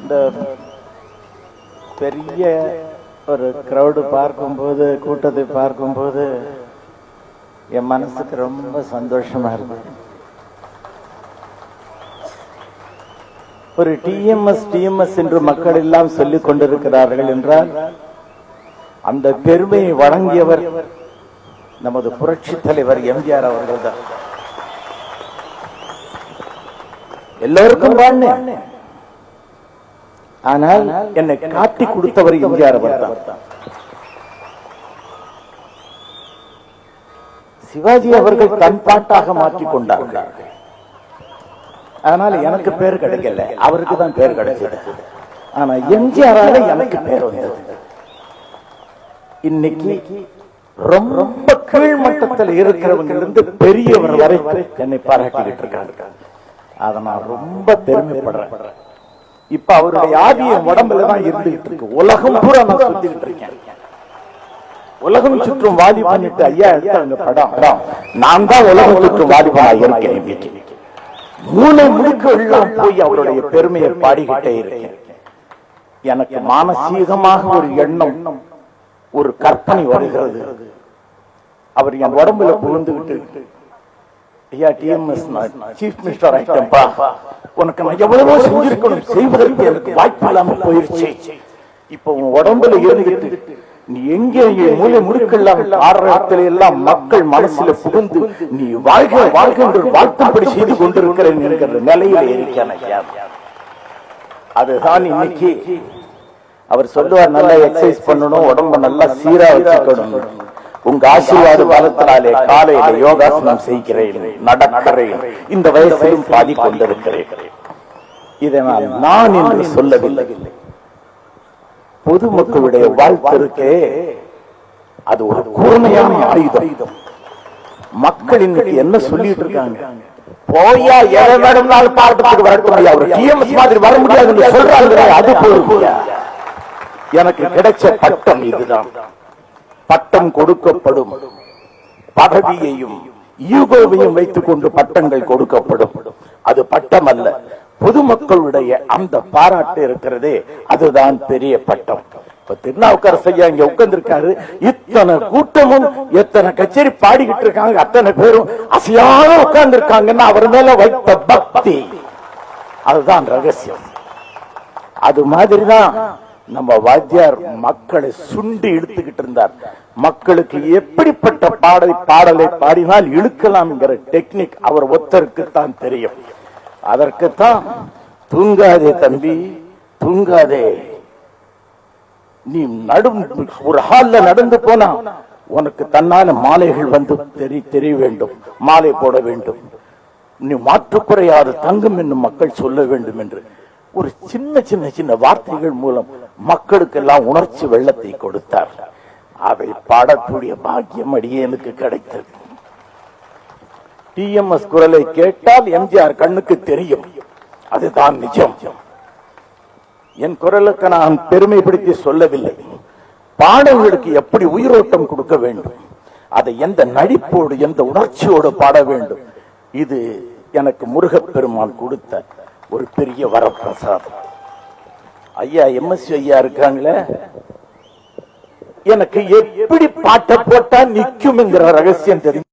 இந்த பெரிய ஒரு கிரௌடு பார்க்கும்போது, கூட்டத்தை பார்க்கும்போது என் மனசுக்கு ரொம்ப சந்தோஷமா இருக்கு. ஒரு டிஎம்எஸ் என்று மக்கள் எல்லாம் சொல்லிக் கொண்டிருக்கிறார்கள் என்றால் அந்த பெருமையை வழங்கியவர் நமது புரட்சி தலைவர் எம்ஜிஆர் அவர்கள் தான். எல்லோருக்கும் வாழ்ந்தேன், ஆனால் என்னை காட்டி கொடுத்தவர் எம்ஜிஆர் அவர் தான். சிவாஜி அவர்கள் தன் பாட்டாக மாற்றிக் கொண்டார்கள். அதனால எனக்கு பேர் கிடைக்கல, அவருக்கு தான் பேர் கிடைச்சது. ஆனா எம்ஜிஆரால எனக்கு பேர் வந்தது. இன்னைக்கு ரொம்ப கீழ்மட்டத்தில் இருக்கிறவங்க இருந்து பெரியவர் வரை என்னை பாராட்டிக்கிட்டு இருக்காங்க. அதை நான் ரொம்ப பெருமைப்படுறேன். இப்ப அவருடைய ஆதிய உடம்புல தான் இருந்துகிட்டு இருக்கு. உலகம் பூரா நான் சுத்திக்கிட்டு இருக்கேன். உலகம் சுற்றும் வாதி பண்ணிட்டு ஐயா எடுத்தாங்க படம். நான் தான் உலகம் சுற்றும் வாதிபனா இருக்கேன். மூளை முழுக்க எல்லாம் போய் அவருடைய பெருமையை பாடிக்கிட்டே இருக்கேன். எனக்கு மானசீகமாக ஒரு எண்ணம், ஒரு கற்பனை வருகிறது. அவர் என் உடம்புல புகுந்துகிட்டு, ஐயா டிஎம்எஸ் சீஃப் மினிஸ்டர் ஆயிட்டேன்பா, உனக்கு நான் எவ்வளவோ செஞ்சிருக்கணும், செய்வதற்கு எனக்கு வாய்ப்பு இல்லாம போயிருச்சு. இப்ப உன் உடம்புல இருந்துகிட்டு நீ எங்கே மூலை முடுக்கெல்லாம் ஆடுற இடத்துல எல்லாம் மக்கள் மனசுல புகுந்து நீ வாழ்க வாழ்க என்று வாழ்த்தும்படி செய்து கொண்டிருக்கிறேன் என்கிற நிலையில இருக்கேன் ஐயா. அதுதான் இன்னைக்கு அவர் சொல்லுவார், நல்லா எக்ஸசைஸ் பண்ணணும், உடம்ப நல்லா சீரா வச்சுக்கணும். உங்க ஆசீர்வாத பலத்தினாலே காலையில யோகாசனம் செய்கிறேன், நடக்கிறேன், இந்த வயசிலும் பாதி கொண்டிருக்கிறேன். இதை நான் என்று சொல்லவில்லை. பொதுமக்களுடைய வாழ்த்து இருக்கே, அது ஒரு கூர்மையான ஆயுதம். மக்கள் இன்னைக்கு என்ன சொல்லிட்டு இருக்காங்க, போயா எதை வேணும்னாலும் பாடத்துக்கு வரக்கூடிய ஒரு டிஎம்எஸ் மாதிரி வர முடியாது சொல்றாங்க. அது போதும். எனக்கு கிடைச்ச பட்டம் இதுதான். பட்டம் கொடுக்கப்படும், பதவியையும் ஈகோவையும் வைத்துக் கொண்டு பட்டங்கள் கொடுக்கப்படும். அது பட்டம் அல்ல, பொதுமக்களுடைய அந்த பாராட்டு இருக்கிறதே, அதுதான் பெரிய பட்டம். இப்ப திருநாவுக்கரசு ஐயா இங்க உட்கார்ந்திருக்காரு, இத்தனை கூட்டமும் எத்தனை கச்சேரி பாடிக்கிட்டு இருக்காங்க, அத்தனை பேரும் அசையாத உட்கார்ந்து இருக்காங்கன்னா அவர் மேல வைத்த பக்தி, அதுதான் ரகசியம். அது மாதிரிதான் நம்ம வாத்தியார் மக்களை சுண்டி இழுத்துக்கிட்டு இருந்தார். மக்களுக்கு எப்படிப்பட்ட பாடலை பாடினால் இழுக்கலாம் என்கிற டெக்னிக் அவர் ஒருத்தருக்கு தான் தெரியும். அதற்குத்தான் தூங்காதே தம்பி தூங்காதே, நீ ஒரு ஹால்ல நடந்து போனா உனக்கு தன்னால மாலைகள் வந்து தெரிய வேண்டும், மாலை போட வேண்டும், நீ மாற்றுக்குறையாத தங்கம் என்று மக்கள் சொல்ல வேண்டும் என்று ஒரு சின்ன சின்ன சின்ன வார்த்தைகள் மூலம் மக்களுக்கு எல்லாம் உணர்ச்சி வெள்ளத்தை கொடுத்தார். அதை பாடக்கூடிய பாக்கியம் அடியேனுக்கு கிடைத்தது. டிஎம்எஸ் குரலை கேட்டால் எம்ஜிஆர் கண்ணுக்கு தெரியும், அதுதான் நிஜம். என் குரலுக்கு நான் பெருமைப்படுத்தி சொல்லவில்லை. பாடல்களுக்கு எப்படி உயிரோட்டம் கொடுக்க வேண்டும், அதை எந்த நடிப்போடு எந்த உணர்ச்சியோடு பாட வேண்டும், இது எனக்கு முருகப்பெருமான் கொடுத்த ஒரு பெரிய வரப்பிரசாதம். ஐயா எம்எஸ்சி ஐயா இருக்காங்களே, எனக்கு எப்படி பாட்டை போட்டா நிக்கும் என்கிற ரகசியம் தெரியும்.